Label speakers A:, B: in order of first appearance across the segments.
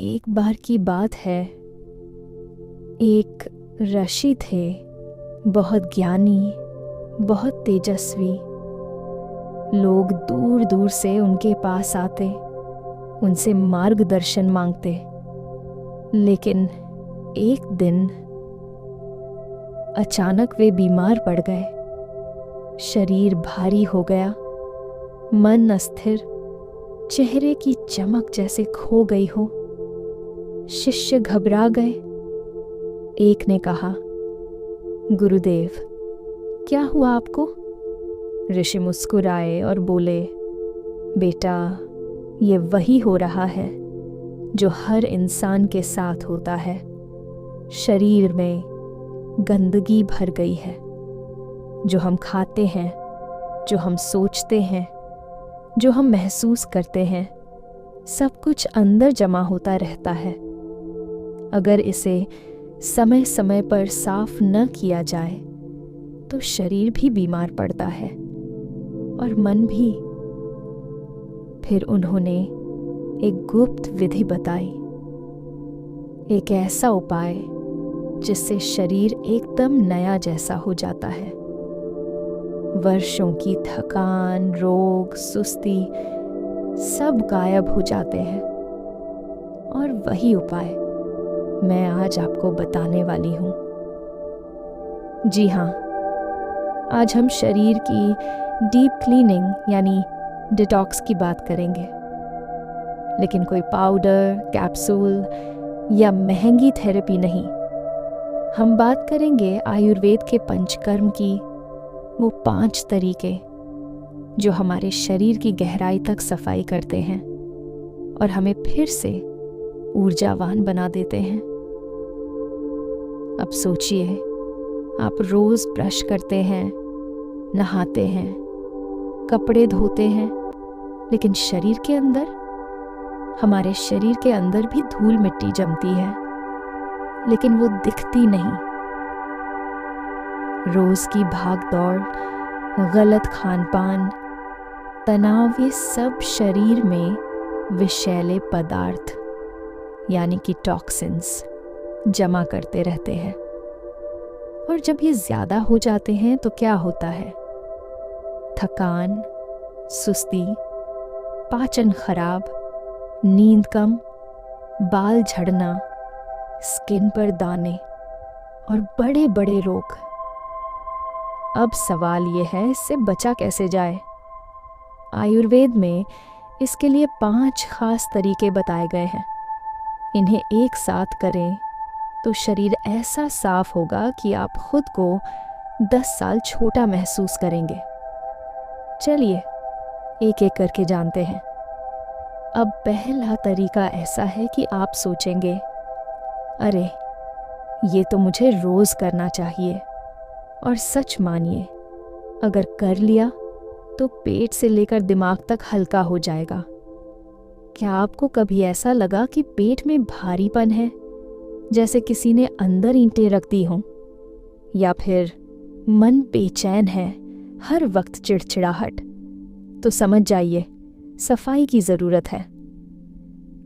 A: एक बार की बात है, एक ऋषि थे, बहुत ज्ञानी, बहुत तेजस्वी। लोग दूर दूर से उनके पास आते, उनसे मार्गदर्शन मांगते। लेकिन एक दिन अचानक वे बीमार पड़ गए। शरीर भारी हो गया, मन अस्थिर, चेहरे की चमक जैसे खो गई हो। शिष्य घबरा गए। एक ने कहा, गुरुदेव, क्या हुआ आपको? ऋषि मुस्कुराए और बोले, बेटा, ये वही हो रहा है जो हर इंसान के साथ होता है। शरीर में गंदगी भर गई है। जो हम खाते हैं, जो हम सोचते हैं, जो हम महसूस करते हैं, सब कुछ अंदर जमा होता रहता है। अगर इसे समय समय पर साफ न किया जाए तो शरीर भी बीमार पड़ता है और मन भी। फिर उन्होंने एक गुप्त विधि बताई, एक ऐसा उपाय जिससे शरीर एकदम नया जैसा हो जाता है। वर्षों की थकान, रोग, सुस्ती सब गायब हो जाते हैं। और वही उपाय मैं आज आपको बताने वाली हूँ। जी हाँ, आज हम शरीर की डीप क्लीनिंग यानी डिटॉक्स की बात करेंगे। लेकिन कोई पाउडर, कैप्सूल या महंगी थेरेपी नहीं। हम बात करेंगे आयुर्वेद के पंचकर्म की, वो 5 तरीके जो हमारे शरीर की गहराई तक सफाई करते हैं और हमें फिर से ऊर्जावान बना देते हैं। अब सोचिए, आप रोज ब्रश करते हैं, नहाते हैं, कपड़े धोते हैं, लेकिन हमारे शरीर के अंदर भी धूल मिट्टी जमती है, लेकिन वो दिखती नहीं। रोज की भाग दौड़, गलत खान-पान, तनाव, ये सब शरीर में विषैले पदार्थ यानी कि टॉक्सिन्स जमा करते रहते हैं। और जब ये ज्यादा हो जाते हैं तो क्या होता है? थकान, सुस्ती, पाचन खराब, नींद कम, बाल झड़ना, स्किन पर दाने और बड़े बड़े रोग। अब सवाल ये है, इससे बचा कैसे जाए? आयुर्वेद में इसके लिए 5 खास तरीके बताए गए हैं। इन्हें एक साथ करें तो शरीर ऐसा साफ होगा कि आप खुद को 10 साल छोटा महसूस करेंगे। चलिए एक एक करके जानते हैं। अब पहला तरीका ऐसा है कि आप सोचेंगे, अरे ये तो मुझे रोज करना चाहिए। और सच मानिए, अगर कर लिया तो पेट से लेकर दिमाग तक हल्का हो जाएगा। क्या आपको कभी ऐसा लगा कि पेट में भारीपन है, जैसे किसी ने अंदर ईंटें रख दी हों? या फिर मन बेचैन है, हर वक्त चिड़चिड़ाहट? तो समझ जाइए, सफाई की ज़रूरत है।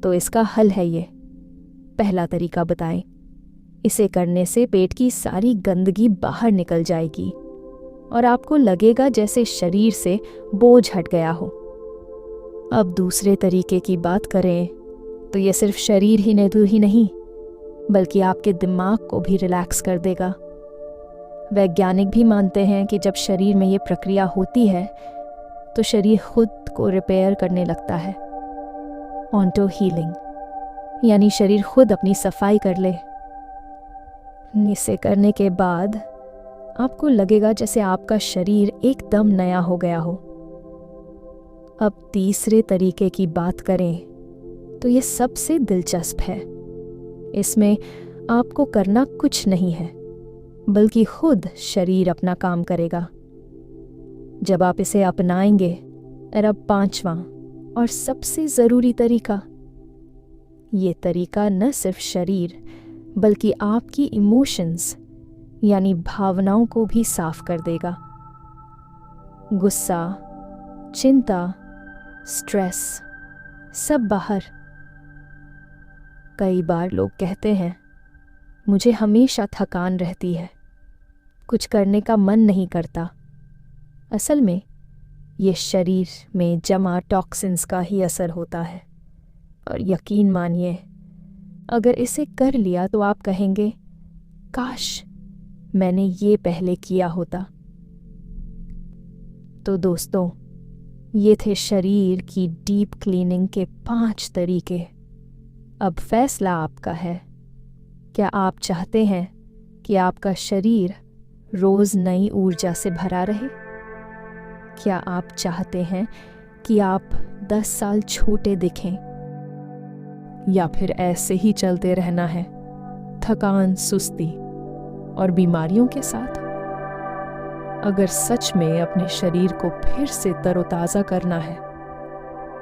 A: तो इसका हल है ये। पहला तरीका बताएं। इसे करने से पेट की सारी गंदगी बाहर निकल जाएगी और आपको लगेगा जैसे शरीर से बोझ हट गया हो। अब दूसरे तरीके की बात करें तो ये सिर्फ शरीर ही नहीं, बल्कि आपके दिमाग को भी रिलैक्स कर देगा। वैज्ञानिक भी मानते हैं कि जब शरीर में ये प्रक्रिया होती है तो शरीर खुद को रिपेयर करने लगता है। ऑटो हीलिंग, यानी शरीर खुद अपनी सफाई कर ले। इसे करने के बाद आपको लगेगा जैसे आपका शरीर एकदम नया हो गया हो। अब तीसरे तरीके की बात करें तो ये सबसे दिलचस्प है। इसमें आपको करना कुछ नहीं है, बल्कि खुद शरीर अपना काम करेगा जब आप इसे अपनाएंगे। और अब 5वां और सबसे ज़रूरी तरीका, ये तरीका न सिर्फ शरीर बल्कि आपकी इमोशंस यानी भावनाओं को भी साफ कर देगा। गुस्सा, चिंता, स्ट्रेस सब बाहर। कई बार लोग कहते हैं, मुझे हमेशा थकान रहती है, कुछ करने का मन नहीं करता। असल में ये शरीर में जमा टॉक्सिन्स का ही असर होता है। और यकीन मानिए, अगर इसे कर लिया तो आप कहेंगे, काश मैंने ये पहले किया होता। तो दोस्तों, ये थे शरीर की डीप क्लीनिंग के 5 तरीके। अब फैसला आपका है। क्या आप चाहते हैं कि आपका शरीर रोज नई ऊर्जा से भरा रहे? क्या आप चाहते हैं कि आप 10 साल छोटे दिखें? या फिर ऐसे ही चलते रहना है, थकान, सुस्ती और बीमारियों के साथ? अगर सच में अपने शरीर को फिर से तरोताज़ा करना है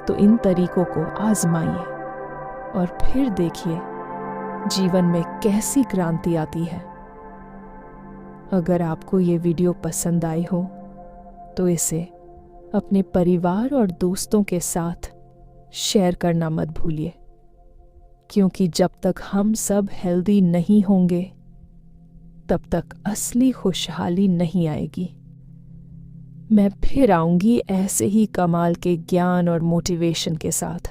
A: तो इन तरीकों को आजमाइए और फिर देखिए जीवन में कैसी क्रांति आती है। अगर आपको ये वीडियो पसंद आई हो तो इसे अपने परिवार और दोस्तों के साथ शेयर करना मत भूलिए, क्योंकि जब तक हम सब हेल्दी नहीं होंगे तब तक असली खुशहाली नहीं आएगी। मैं फिर आऊंगी ऐसे ही कमाल के ज्ञान और मोटिवेशन के साथ।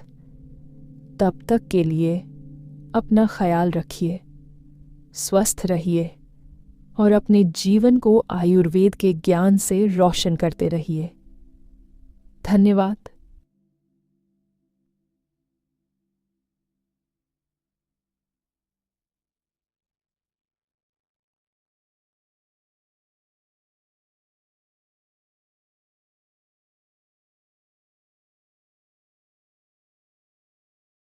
A: तब तक के लिए अपना ख्याल रखिए, स्वस्थ रहिए और अपने जीवन को आयुर्वेद के ज्ञान से रोशन करते रहिए। धन्यवाद।